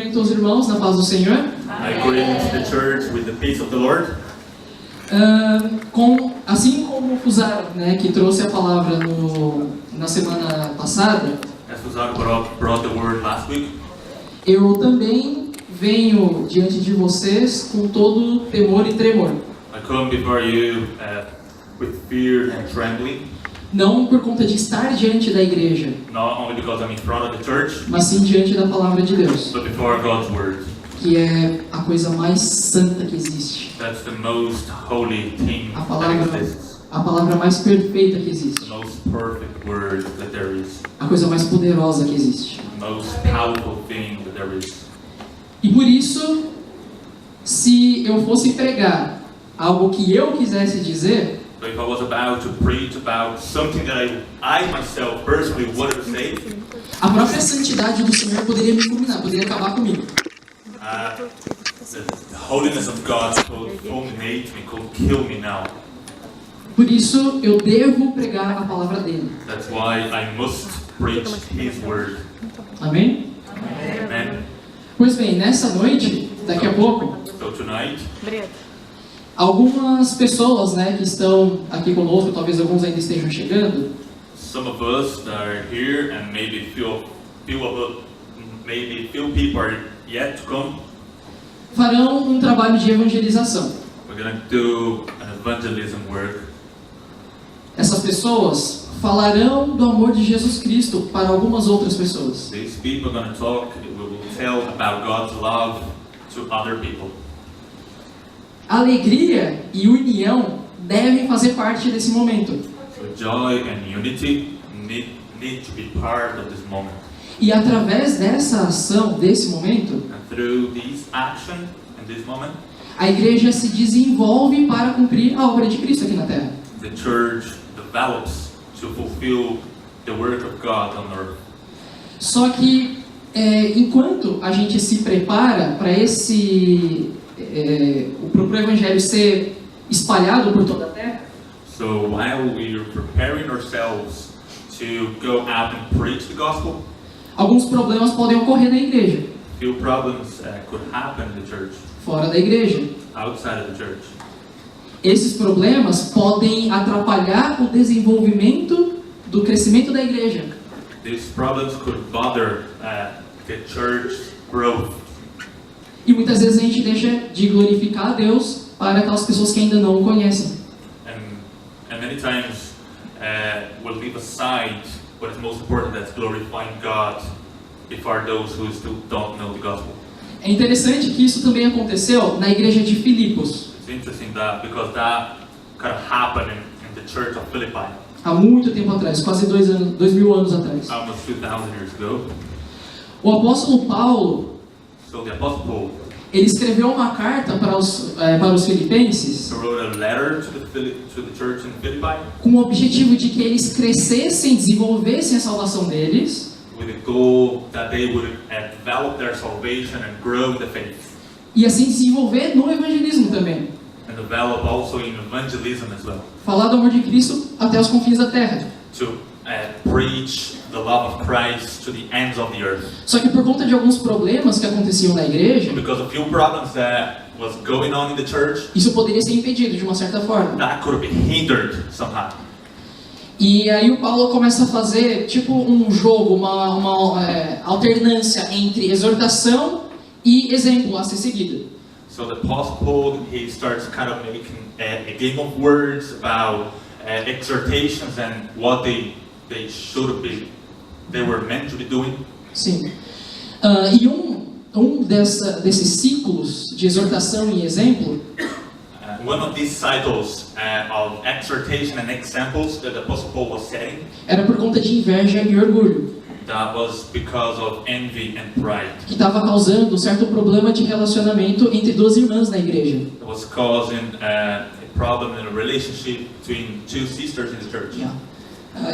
cumprimento os irmãos na paz do Senhor. I greet the church with the peace of the Lord. Assim como o Fusaro, né, que trouxe a palavra na semana passada, As Fusaro brought the word last week, eu também venho diante de vocês com todo temor e tremor. I come before you with fear and trembling, Não por conta de estar diante da igreja, not only because I'm in front of the church, mas sim diante da palavra de Deus, but before God's word. que é a coisa mais santa que existe, That's the most holy thing a that palavra, exists, a palavra mais perfeita que the existe, most perfect word that there is, a coisa mais poderosa que existe. the most powerful thing that there is. E por isso, se eu fosse pregar algo que eu quisesse dizer, So if I was about to preach about something that I myself personally wanted to say, a própria santidade do Senhor poderia me fulminar, poderia acabar comigo. the holiness of God could fulminate me, could kill me now. Por isso, eu devo pregar a palavra dele. That's why I must preach His word. Amém? Amen. Pois bem, nessa noite, daqui a pouco, So tonight, algumas pessoas, né, que estão aqui conosco, talvez alguns ainda estejam chegando, some of us that are here and maybe few people are yet to come. farão um trabalho de evangelização. We're going to do an evangelism work. Essas pessoas falarão do amor de Jesus Cristo para algumas outras pessoas. These people are going to talk, we will tell about God's love to other people. Alegria e união devem fazer parte desse momento. So joy and unity need to be part of this moment. E através dessa ação, desse momento, And through this action and this moment, a igreja se desenvolve para cumprir a obra de Cristo aqui na Terra. the church develops to fulfill the work of God on earth. Só que, enquanto a gente se prepara para o evangelho ser espalhado por toda a Terra, So while we are preparing ourselves to go out and preach the gospel, alguns problemas podem ocorrer na igreja, few problems could happen in the church, fora da igreja. outside of the church. Esses problemas podem atrapalhar o desenvolvimento do crescimento da igreja. These problems could bother the church growth. E muitas vezes a gente deixa de glorificar a Deus para aquelas pessoas que ainda não o conhecem. And many times we'll leave aside what is most important, that's glorifying God, before those who still don't know the gospel. É interessante que isso também aconteceu na igreja de Filipos, It's interesting that because that kind of happened in the church of Philippi há muito tempo atrás, quase 2000 anos atrás. almost 2,000 years ago. O apóstolo Paulo, So the Apostle Paul ele escreveu uma carta para os filipenses wrote a letter to the church in Philippi com o objetivo de que eles crescessem, desenvolvessem a salvação deles with the goal that they would develop their salvation and grow in the faith, e assim desenvolver no evangelismo também. and develop also in evangelism as well, Falar do amor de Cristo até os confins da terra. to preach the love of Christ to the ends of the earth. Só que por conta de alguns problemas que aconteciam na igreja, Because of few problems that was going on in the church, isso poderia ser impedido de uma certa forma. that could be hindered somehow. E aí o Paulo começa a fazer tipo um jogo, uma alternância entre exortação e exemplo a ser seguido. So the Apostle Paul, he starts kind of making a game of words about exhortations and what they should be, they were meant to be doing. Sim. E desses ciclos de exortação e exemplo One of these cycles of exhortation and examples that the Apostle Paul was setting, era por conta de inveja e orgulho, that was because of envy and pride. que estava causando um certo problema de relacionamento entre duas irmãs na igreja. It was causing a problem in a relationship between two sisters in the church,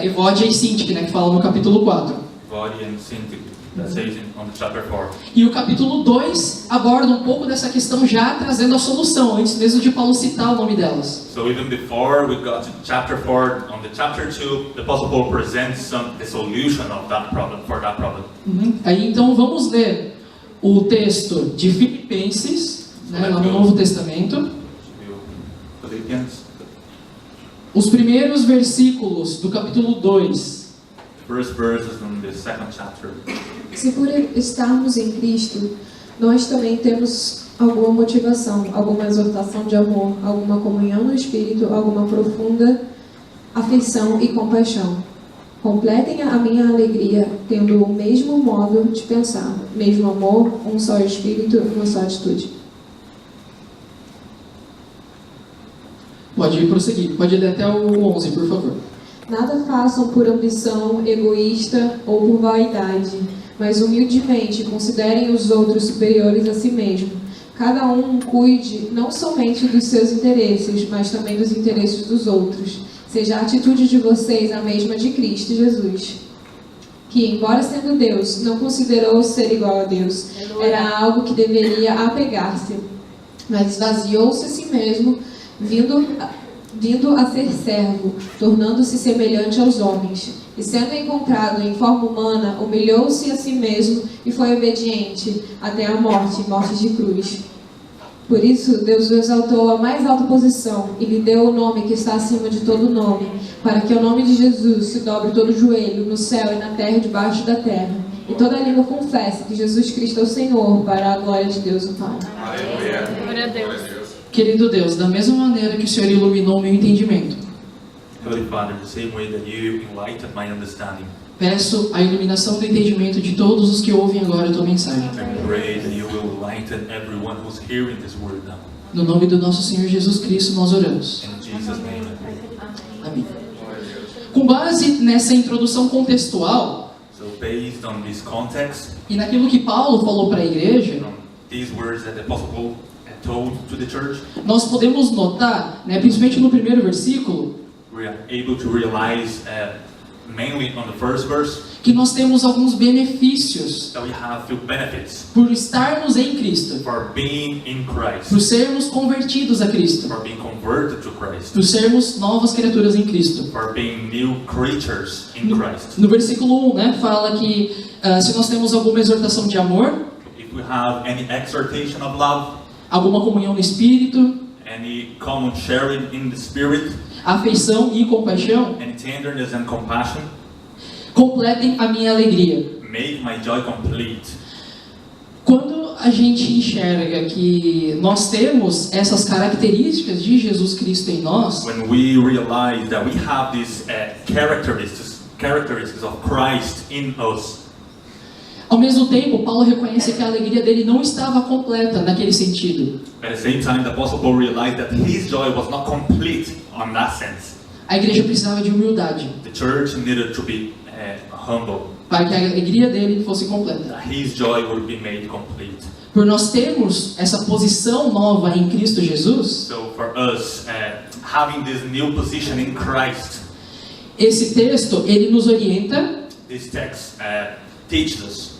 Evódia e Sintique, né, que fala no capítulo 4. Vodi and Syntyche, that says on chapter 4. E o capítulo 2 aborda um pouco dessa questão já trazendo a solução, antes mesmo de Paulo citar o nome delas. So even before we got to chapter 4, on the chapter 2, the Apostle Paul presents the solution of that problem, for that problem. Aí então vamos ler o texto de Filipenses, né, lá no Novo Testamento, Philippians, os primeiros versículos do capítulo 2. first verses in the second chapter. Se por estarmos em Cristo, nós também temos alguma motivação, alguma exortação de amor, alguma comunhão no Espírito, alguma profunda afeição e compaixão. Completem a minha alegria, tendo o mesmo modo de pensar, mesmo amor, um só Espírito, uma só atitude. Pode prosseguir, pode ler até o 11, por favor. Nada façam por ambição egoísta ou por vaidade, mas humildemente considerem os outros superiores a si mesmo. Cada um cuide não somente dos seus interesses, mas também dos interesses dos outros. Seja a atitude de vocês a mesma de Cristo Jesus, que, embora sendo Deus, não considerou ser igual a Deus. Era algo que deveria apegar-se, mas esvaziou-se a si mesmo, vindo a ser servo, tornando-se semelhante aos homens. E sendo encontrado em forma humana, humilhou-se a si mesmo e foi obediente até a morte, morte de cruz. Por isso, Deus o exaltou à mais alta posição e lhe deu o nome que está acima de todo nome, para que ao nome de Jesus se dobre todo joelho, no céu e na terra e debaixo da terra, e toda língua confesse que Jesus Cristo é o Senhor, para a glória de Deus o Pai. Glória a Deus. Querido Deus, da mesma maneira que o Senhor iluminou meu entendimento, Heavenly Father, the same way that you enlightened my understanding, peço a iluminação do entendimento de todos os que ouvem agora a tua mensagem. I pray that you will enlighten everyone who's hearing this word now. No nome do nosso Senhor Jesus Cristo nós oramos. In Jesus' name I pray. Amém. Com base nessa introdução contextual So based on this context, e naquilo que Paulo falou para a igreja, on these words that the Apostle Paul had told to the church, nós podemos notar, né, principalmente no primeiro versículo, we are able to realize, mainly on the first verse, que nós temos alguns benefícios that we have few benefits por estarmos em Cristo, for being in Christ, por sermos convertidos a Cristo, for being converted to Christ, por sermos novas criaturas em Cristo. for being new creatures in Christ. No versículo 1, né, fala que se nós temos alguma exortação de amor, If we have any exhortation of love, alguma comunhão no Espírito, any common sharing in the Spirit, afeição e compaixão, any tenderness and compassion, completem a minha alegria. make my joy complete. Quando a gente enxerga que nós temos essas características de Jesus Cristo em nós, When we realize that we have these characteristics of Christ in us, ao mesmo tempo, Paulo reconhece que a alegria dele não estava completa naquele sentido. at the same time, the Apostle Paul realized that his joy was not complete on that sense. A igreja precisava de humildade The church needed to be humble, para que a alegria dele fosse completa. that his joy would be made complete. Por nós termos essa posição nova em Cristo Jesus, So for us, having this new position in Christ, esse texto ele nos orienta this text teaches us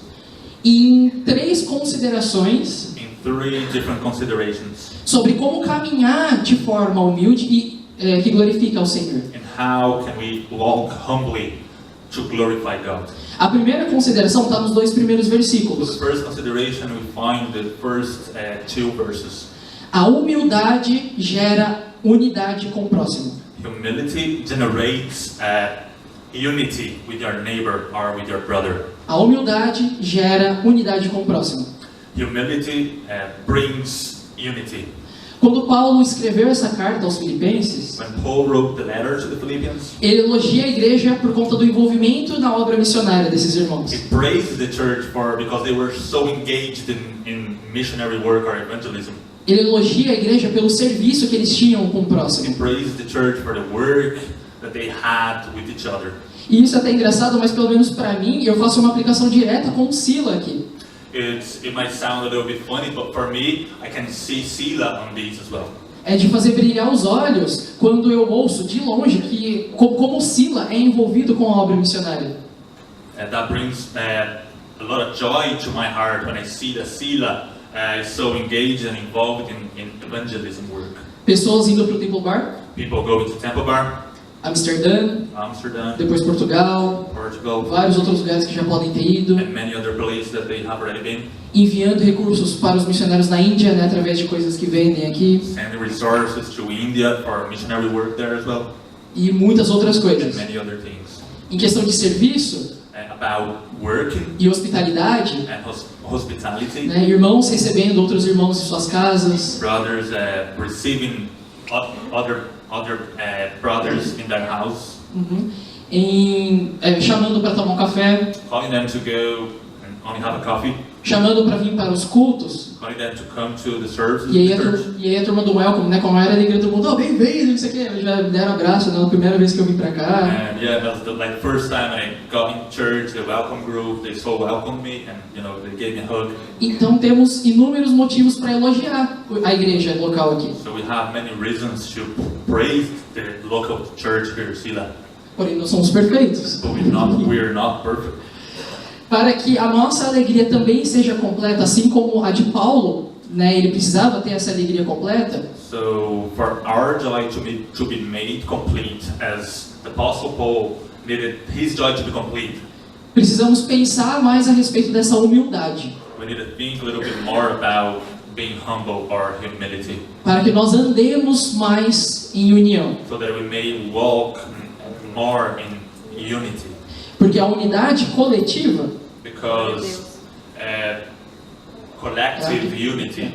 em 3 considerações in 3 different considerations sobre como caminhar de forma humilde e que glorifica ao Senhor. in how can we walk humbly to glorify God. A primeira consideração está nos 2 primeiros So the versículos. first consideration we find the first 2 verses. A humildade gera unidade com o próximo. Humility generates unity with your neighbor or with your brother. A humildade gera unidade com o próximo. Humility brings unity. Quando Paulo escreveu essa carta aos Filipenses, When Paul wrote the letter to the Philippians, ele elogia a igreja por conta do envolvimento na obra missionária desses irmãos. he praised the church because they were so engaged in missionary work or evangelism. Ele elogia a igreja pelo serviço que eles tinham com o He próximo. praised the church for the work that they had with each other. E isso é até engraçado, mas pelo menos para mim, eu faço uma aplicação direta com o Sila aqui. It might sound a little bit funny, but for me, I can see Sila on these as well. É de fazer brilhar os olhos quando eu ouço de longe que como Sila é envolvido com a obra missionária. That brings a lot of joy to my heart when I see that Sila is so engaged and involved in evangelism work. Pessoas indo para o Temple Bar, People going to Temple Bar, Amsterdã, Amsterdam, depois Portugal, Portugal, vários outros lugares que já podem ter ido, and many other places that they have already been, enviando recursos para os missionários na Índia, né, através de coisas que vendem aqui, sending resources to India for missionary work there as well, e muitas outras and coisas. many other things. Em questão de serviço About working e hospitalidade, and hospitality, né, irmãos recebendo outros irmãos em suas casas, brothers receiving other brothers in their house, chamando para tomar um café, calling them to go and only have a coffee, chamando para vir para os cultos. calling them to come to the services. E aí, of the church. e aí a turma do Welcome, né, como era a alegria do mundo, bem-vindo, não sei o que, eles já deram abraço, né, na primeira vez que eu vim para cá. And yeah, that was the first time I got in church, the welcome group, they so welcomed me and they gave me a hug. Então temos inúmeros motivos para elogiar a igreja local aqui. So we have many reasons to praise the local church here, Sila. Porém, não somos perfeitos. But we're not perfect. Para que a nossa alegria também seja completa, assim como a de Paulo, né, ele precisava ter essa alegria completa. So for our joy to be made complete, as the Apostle Paul needed his joy to be complete, Precisamos pensar mais a respeito dessa humildade, we need to think a little bit more about being humble or humility, para que nós andemos mais em união. so that we may walk more in unity. Porque a unidade coletiva Because collective unity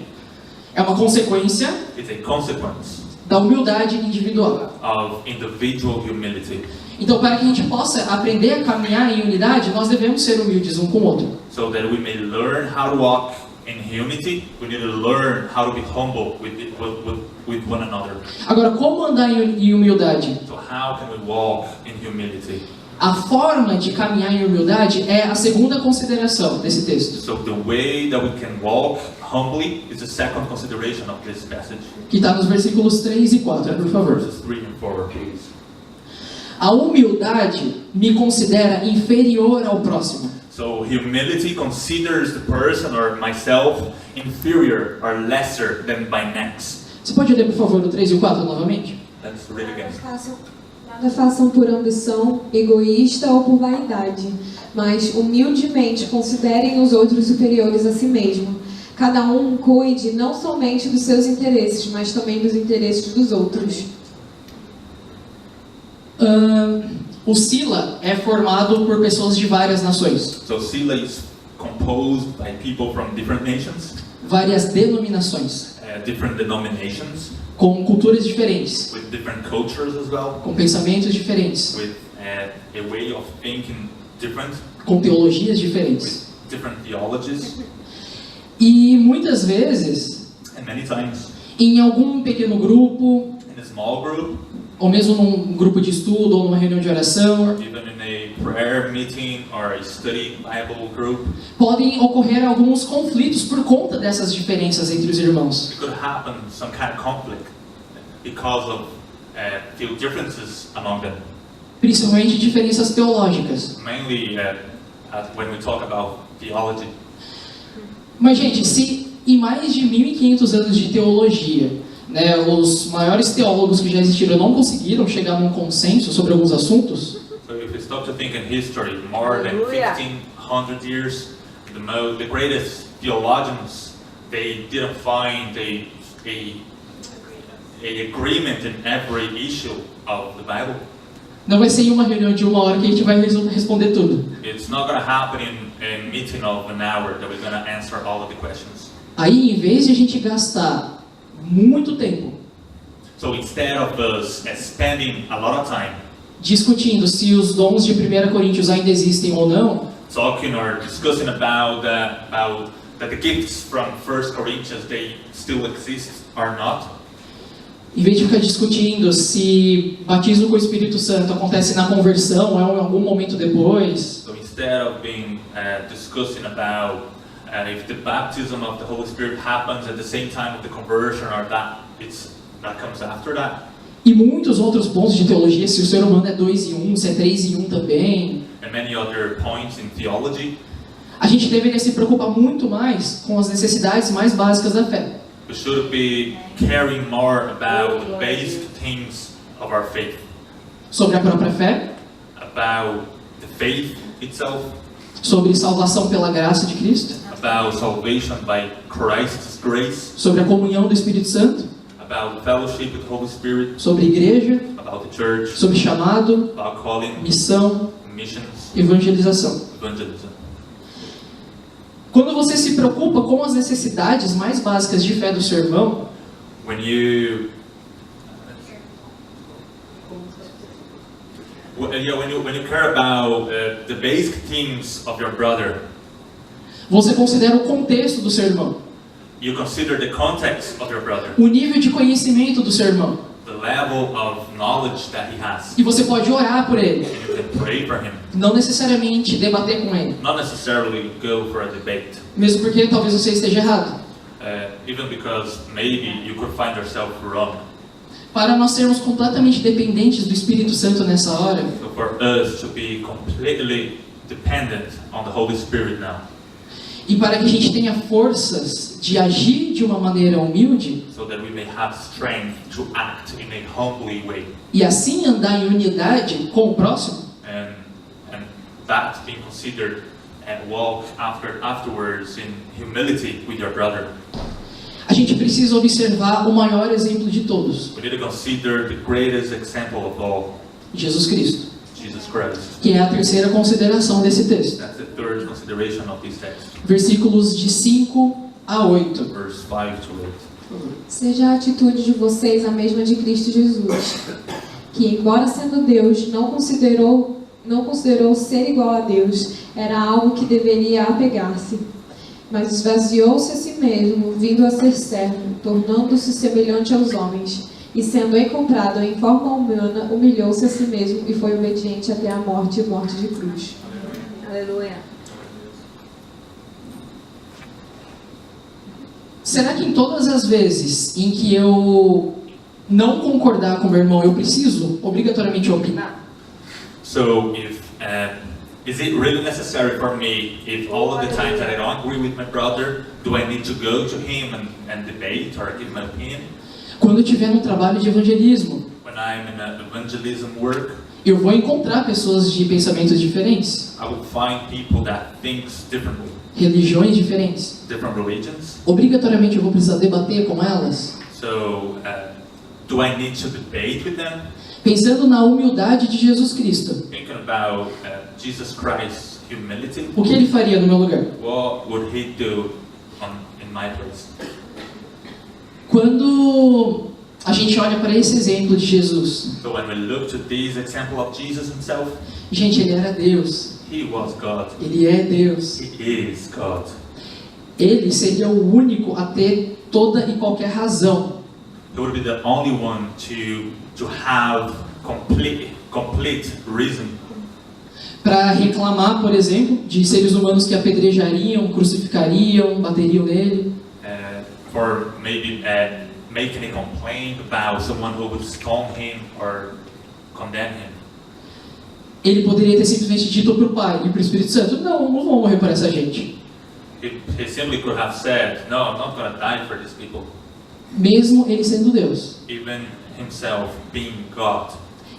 é uma consequência is a consequence da humildade individual. of individual humility. Então, para que a gente possa aprender a caminhar em unidade, nós devemos ser humildes um com o outro. So that we may learn how to walk in unity, we need to learn how to be humble with one another. Agora, como andar em humildade? So how can we walk in humility? A forma de caminhar em humildade é a segunda consideração desse texto, So the way that we can walk humbly is the second consideration of this passage. que está nos versículos 3 e 4, por favor. Verses 3 and 4, please. A humildade me considera inferior ao próximo. So humility considers the person or myself inferior or lesser than my next. Você pode ler, por favor, o 3 e o 4 novamente? Let's read again. Nada façam por ambição egoísta ou por vaidade, mas humildemente considerem os outros superiores a si mesmo. Cada um cuide não somente dos seus interesses, mas também dos interesses dos outros. O Sila é formado por pessoas de várias nações, So Sila is composed by people from different nations, várias denominações, different denominations, com culturas diferentes, with different cultures as well, com pensamentos diferentes, with a way of thinking different, com teologias diferentes. with different theologies, E muitas vezes, and many times em algum pequeno grupo, in a small group, ou mesmo num grupo de estudo ou numa reunião de oração, even in a prayer meeting or a study Bible group, podem ocorrer alguns conflitos por conta dessas diferenças entre os irmãos. it could happen some kind of conflict because of few differences among them. Principalmente diferenças teológicas. Mainly when we talk about theology. Mas, gente, se em mais de 1.500 anos de teologia, né, os maiores teólogos que já existiram não conseguiram chegar num consenso sobre alguns assuntos, So if we stop to think in history, more than 1,500 years, the greatest theologians, they didn't find a agreement in every issue of the Bible. não vai ser em uma reunião de 1 hora que a gente vai responder tudo. It's not going to happen in a meeting of an hour that we're going to answer all of the questions. Aí, em vez de a gente gastar muito tempo So instead of us spending a lot of time discutindo se os dons de 1 Coríntios ainda existem ou não, talking or discussing about that the gifts from 1 Corinthians, they still exist or not, em vez de ficar discutindo se batismo com o Espírito Santo acontece na conversão ou em algum momento depois, so instead of being discussing about if the baptism of the Holy Spirit happens at the same time of the conversion or that comes after that, e muitos outros pontos de teologia, se o ser humano é 2 em 1, se é 3 em 1 também, and many other points in theology, a gente deveria se preocupar muito mais com as necessidades mais básicas da fé. we should be caring more about the basic things of our faith. Sobre a própria fé, about the faith itself, sobre salvação pela graça de Cristo, about salvation by Christ's grace, sobre a comunhão do Espírito Santo, about fellowship with the Holy Spirit, sobre igreja, about the church, sobre chamado, about calling, missão, missions, evangelização. evangelism. Quando você se preocupa com as necessidades mais básicas de fé do seu irmão, When you when you care about the basic things of your brother, você considera o contexto do seu irmão, you consider the context of your brother, o nível de conhecimento do seu irmão, the level of knowledge that he has, e você pode orar por ele, and you can pray for him. não necessariamente debater com ele, Not necessarily go for a debate, mesmo porque talvez você esteja errado. even because maybe you could find yourself wrong. Para nós sermos completamente dependentes do Espírito Santo nessa hora, So for us to be completely dependent on the Holy Spirit now, e para que a gente tenha forças de agir de uma maneira humilde, so that we may have strength to act in a humbly way, e assim andar em unidade com o próximo, and that being considered and walk afterwards in humility with your brother. a gente precisa observar o maior exemplo de todos, We need to consider the greatest example of all, Jesus Cristo, Jesus Christ. que é a terceira consideração desse texto. That's the third consideration of this text, Versículos de 5 a 8. verse 5 to 8. Seja a atitude de vocês a mesma de Cristo Jesus, que, embora sendo Deus, não considerou ser igual a Deus, era algo que deveria apegar-se. Mas esvaziou-se a si mesmo, vindo a ser servo, tornando-se semelhante aos homens. E sendo encontrado em forma humana, humilhou-se a si mesmo e foi obediente até a morte e morte de cruz. Aleluia. Será que em todas as vezes em que eu não concordar com meu irmão, eu preciso obrigatoriamente opinar? So is it really necessary for me, if all of the times that I don't agree with my brother, do I need to go to him and debate or give my opinion? Quando eu estiver no trabalho de evangelismo, When I'm in an evangelism work, eu vou encontrar pessoas de pensamentos diferentes, I will find people that thinks differently, religiões diferentes. different religions. Obrigatoriamente eu vou precisar debater com elas, So do I need to debate with them? pensando na humildade de Jesus Cristo. Thinking about Jesus Christ's humility, O que ele faria no meu lugar? what would he do in my place? Quando a gente olha para esse exemplo de Jesus, So when we look to this example of Jesus himself, gente, ele era Deus, he was God. ele é Deus. He is God. Ele seria o único a ter toda e qualquer razão He would be the only one to have complete reason para reclamar, por exemplo, de seres humanos que apedrejariam, crucificariam, bateriam nele. for maybe making a complaint about someone who would stone him or condemn him. Ele poderia ter simplesmente dito para o Pai e para o Espírito Santo: não vão morrer por essa gente. He simply could have said, no, I'm not going to die for these people. Mesmo ele sendo Deus, Even himself being God,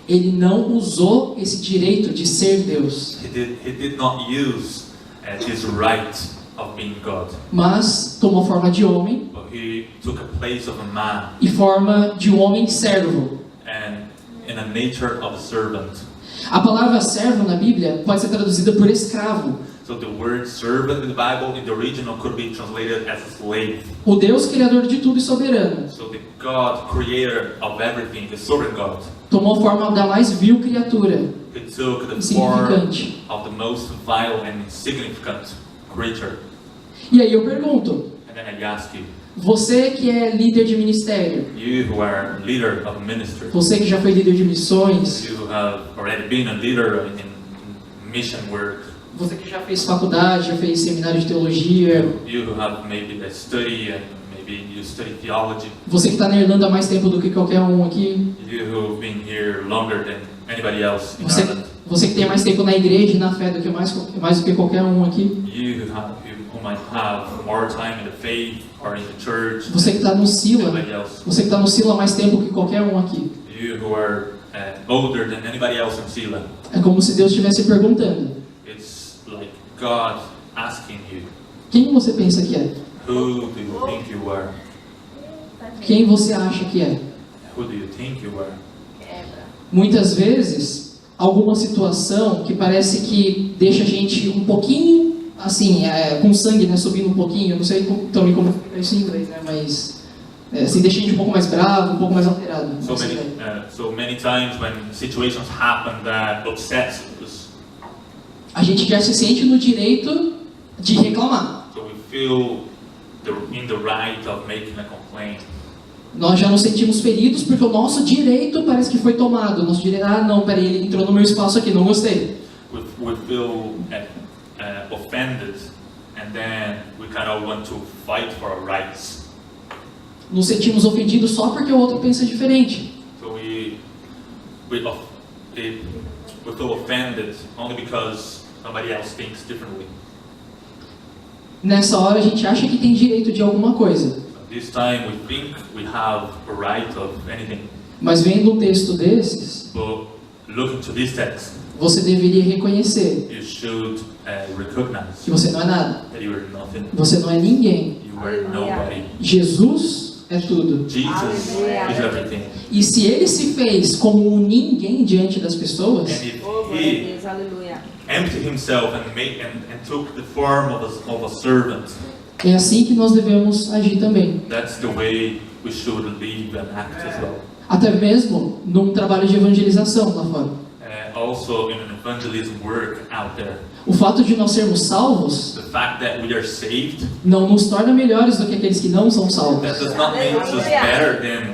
ele não usou esse direito de ser Deus, he did not use his right of being God, mas tomou forma de homem but he took a place of a man e forma de um homem servo. and in a nature of a servant. A palavra servo na Bíblia pode ser traduzida por escravo. So the word servant in the Bible, in the original, could be translated as a slave. O Deus criador de tudo e soberano So the God, creator of everything, the sovereign God, tomou forma da mais vil criatura, he took the form insignificante. of the most vile and insignificant creature. E aí eu pergunto, And then I ask you, você que é líder de ministério, you who are leader of ministry, você que já foi líder de missões, you who have already been a leader in mission work, você que já fez faculdade, já fez seminário de teologia, you who have maybe a study and maybe you study theology, você que está na Irlanda há mais tempo do que qualquer um aqui, you who've been here longer than anybody else in você, Ireland, você que tem mais tempo na igreja e na fé do que mais do que qualquer um aqui, you who might have more time in the faith or in the church você que está no than Sila, anybody else, você que está no Sila há mais tempo que qualquer um aqui. you who are older than anybody else in Sealand. É como se Deus estivesse perguntando: It's like God asking you, quem você pensa que é? who do you think you are? Quem você acha que é? Who do you think you are? Muitas vezes, alguma situação que parece que deixa a gente um pouquinho, assim, com sangue, né, subindo um pouquinho, não sei também como é isso em inglês, né, mas assim, deixa a gente um pouco mais bravo, um pouco mais alterado. So many times when situations happen that upsets us, A gente já se sente no direito de reclamar. so we feel in the right of making a complaint. Nós já nos sentimos feridos porque o nosso direito parece que foi tomado. O nosso direito, não, peraí, ele entrou no meu espaço aqui, não gostei. We feel offended, and then we kind of want to fight for our rights. Nos sentimos ofendidos só porque o outro pensa diferente. So we feel offended only because somebody else thinks differently. Nessa hora a gente acha que tem direito de alguma coisa. This time we think we have a right of anything. Mas vendo um texto desses, But looking to this text, você deveria reconhecer you should recognize que você não é nada. that you are nothing. Você não é ninguém. You are nobody. Jesus é tudo. Jesus is everything. E se ele se fez como um ninguém diante das pessoas, And if he emptied himself and took the form of a servant, é assim que nós devemos agir também. that's the way we should live and act as well. Até mesmo num trabalho de evangelização lá fora. Also in an evangelism work out there. O fato de nós sermos salvos The fact that we are saved, não nos torna melhores do que aqueles que não são salvos. that does not make us better than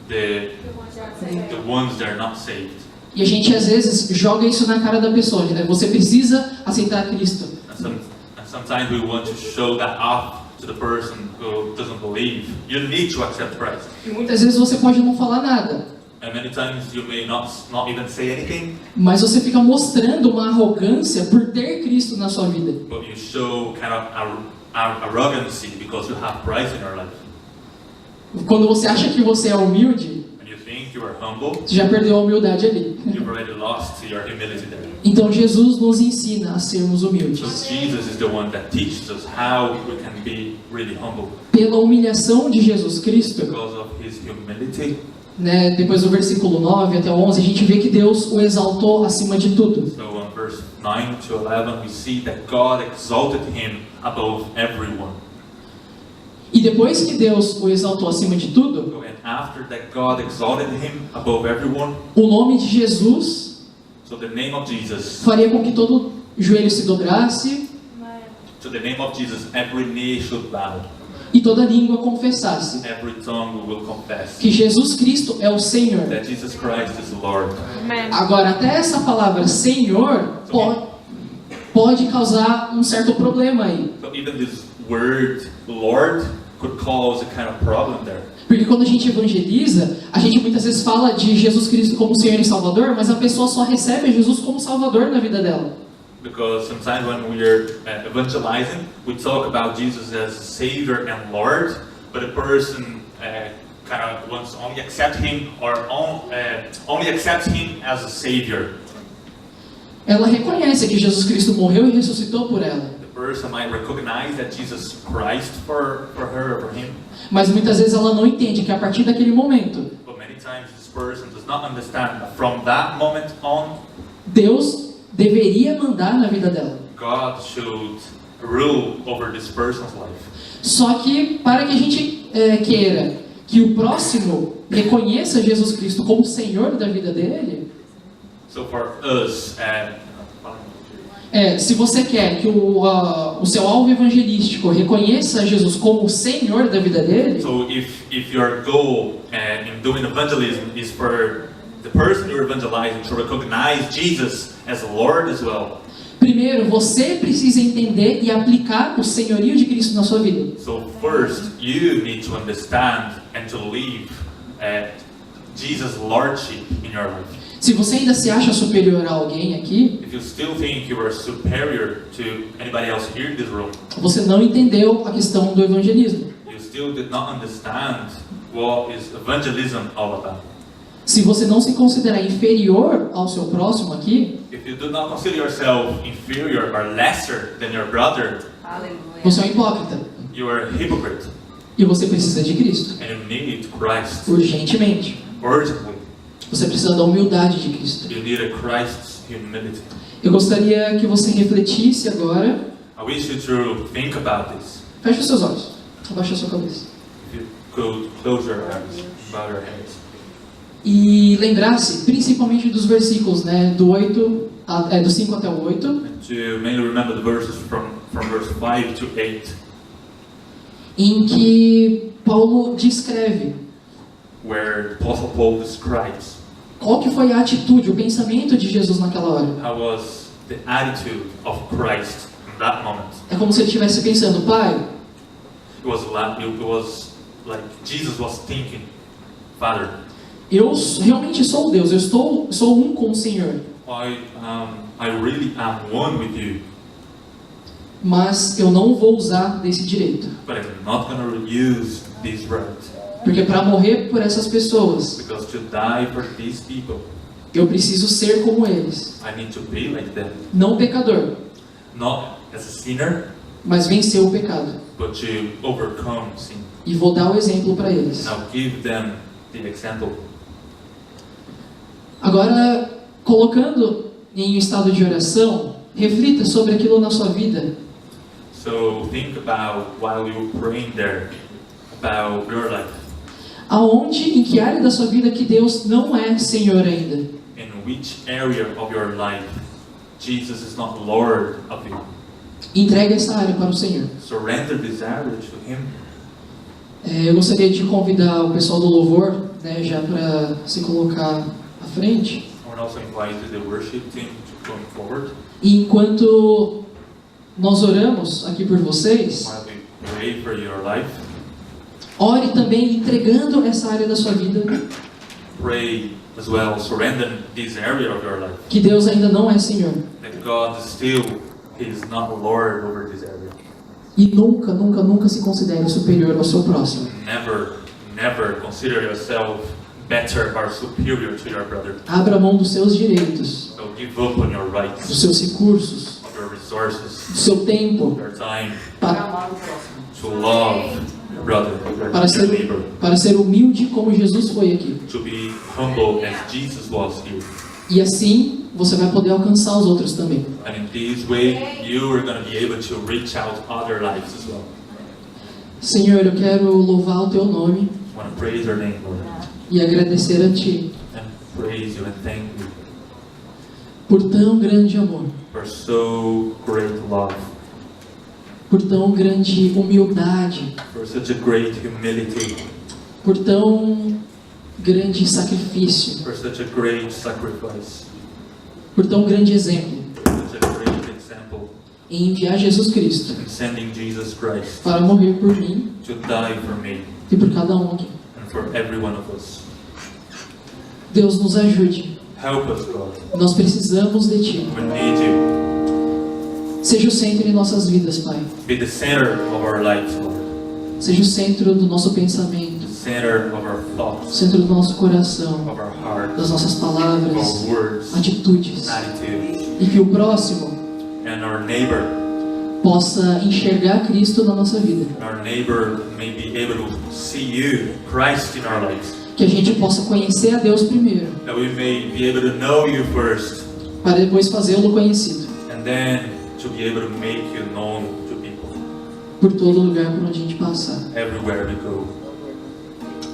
the ones that are not saved. E a gente às vezes joga isso na cara da pessoa, né? Você precisa aceitar Cristo. And sometimes we want to show that off to the person who doesn't believe. You need to accept Christ. E muitas vezes você pode não falar nada, And many times you may not even say anything, mas você fica mostrando uma arrogância por ter Cristo na sua vida. but you show kind of arrogancy because you have Christ in your life. Quando você acha que você é humilde, And you think you are humble, você já perdeu a humildade ali. you've already lost your humility there. Então Jesus nos ensina a sermos humildes. So Jesus is the one that teaches us how we can be really humble. Pela humilhação de Jesus Cristo, Because of his humility, né, depois do versículo 9 até 11, a gente vê que Deus o exaltou acima de tudo. so on verse 9 to 11 we see that God exalted him above everyone. E depois que Deus o exaltou acima de tudo, So, and after that God exalted him above everyone, o nome de Jesus so the name of Jesus, faria com que todo joelho se dobrasse to the name of Jesus every knee should bow, e toda língua confessasse every tongue will confess que Jesus Cristo é o Senhor. that Jesus Christ is Lord. Agora, até essa palavra Senhor pode causar um certo problema aí. So even this word Lord could cause a kind of problem there. Porque quando a gente evangeliza, a gente muitas vezes fala de Jesus Cristo como Senhor e Salvador, mas a pessoa só recebe Jesus como Salvador na vida dela. Because sometimes when we are evangelizing, we talk about Jesus as Savior and Lord, but a person kind of wants to only accept Him or only accepts Him as a Savior. Ela reconhece que Jesus Cristo morreu e ressuscitou por ela, The person might recognize that Jesus Christ for her or for him, mas muitas vezes ela não entende que a partir daquele momento, but many times this person does not understand that from that moment on, Deus deveria mandar na vida dela. God should rule over this person's life. Só que para que a gente queira que o próximo reconheça Jesus Cristo como Senhor da vida dele, So for us, se você quer que o seu alvo evangelístico reconheça Jesus como o Senhor da vida dele, so if your goal in doing evangelism is for the person you're evangelizing to recognize Jesus as Lord as well, primeiro você precisa entender e aplicar o senhorio de Cristo na sua vida. so first you need to understand and to live Jesus' lordship in your life. Se você ainda se acha superior a alguém aqui, If you still think you are superior to anybody else here in this room, você não entendeu a questão do evangelismo. you still did not understand what is evangelism all about. Se você não se considerar inferior ao seu próximo aqui, if you do not consider yourself inferior or lesser than your brother, você é um hipócrita. you are a hypocrite E você precisa de Cristo. and you need Christ Urgentemente. urgently. Você precisa da humildade de Cristo. You need a Christ's humility. Eu gostaria que você refletisse agora. I wish you to think about this. Feche os seus olhos. Abaixa a sua cabeça. If you could close your eyes, bow your heads. E lembrasse principalmente dos versículos, né, do 5 até o 8, And to mainly remember the verses from verse 5 to 8, em que Paulo descreve where the Apostle Paul describes qual que foi a atitude, o pensamento de Jesus naquela hora. how was the attitude of Christ in that moment. É como se ele estivesse pensando, Pai, It was like Jesus was thinking, Father, eu realmente sou Deus, eu sou um com o Senhor, I really am one with you, mas eu não vou usar desse direito, but I'm not going to use this right, porque para morrer por essas pessoas, because to die for these people, eu preciso ser como eles, I need to be like them, não pecador, not as a sinner, mas vencer o pecado, but to overcome sin. e vou dar o exemplo para eles. Now give them the example. Agora, colocando em um estado de oração, reflita sobre aquilo na sua vida. So think about, while you're praying there, about your life. Aonde, em que área da sua vida que Deus não é Senhor ainda? In which area of your life Jesus is not Lord of you? Entregue essa área para o Senhor. Surrender this area to Him. Eu gostaria de convidar o pessoal do louvor, né, já para se colocar à frente. I would also invite the worship team to come forward E enquanto nós oramos aqui por vocês, while we pray for your life. ore também entregando essa área da sua vida Pray as well, surrender this area of your life. que Deus ainda não é Senhor. That God still is not Lord over this area. E nunca, nunca, nunca se considere superior ao seu próximo. Never consider yourself better or superior to your brother. Abra mão dos seus direitos, So give up on your dos rights, seus recursos, of your resources, do seu tempo, your time, para, to love your brother, your neighbor, para ser humilde como Jesus foi aqui. to be humble as Jesus was here. E assim você vai poder alcançar os outros também. And in this way, you are going to be able to reach out other lives as well. Senhor, eu quero louvar o teu nome I want to praise your name, Lord, e agradecer a ti and praise you and thank you por tão grande amor, for so great love, por tão grande humildade, for such a great humility, por tão grande sacrifício, for such a great sacrifice, por tão grande exemplo such a great example em enviar Jesus Cristo in sending Jesus Christ para morrer por mim to die for me e por cada um aqui. and for every one of us. Deus nos ajude. Help us, God. Nós precisamos de ti. We need you. Seja o centro de nossas vidas, Pai. Be the center of our lives, Lord. Seja o centro do nosso pensamento, The center of our o thoughts, centro do nosso coração, of our heart, das nossas of palavras, our words, atitudes. attitudes, E que o próximo and our neighbor. possa enxergar Cristo na nossa vida. Our neighbor may be able to see you, Christ, in our lives. Que a gente possa conhecer a Deus primeiro, That we may be able to know you first, para depois fazê-lo conhecido and then to be able to make you known to people por todo lugar por onde a gente passar. everywhere we go.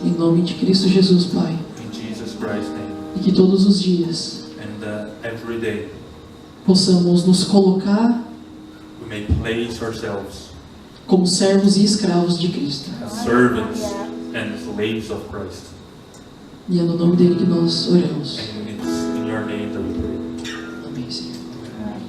Em nome de Cristo Jesus, Pai. In Jesus Christ's name. E que todos os dias And every day possamos nos colocar we may place ourselves como servos e escravos de Cristo. as servants and slaves of Christ. E é no nome dele que nós oramos. And it's in your name that we pray. Amém, Senhor.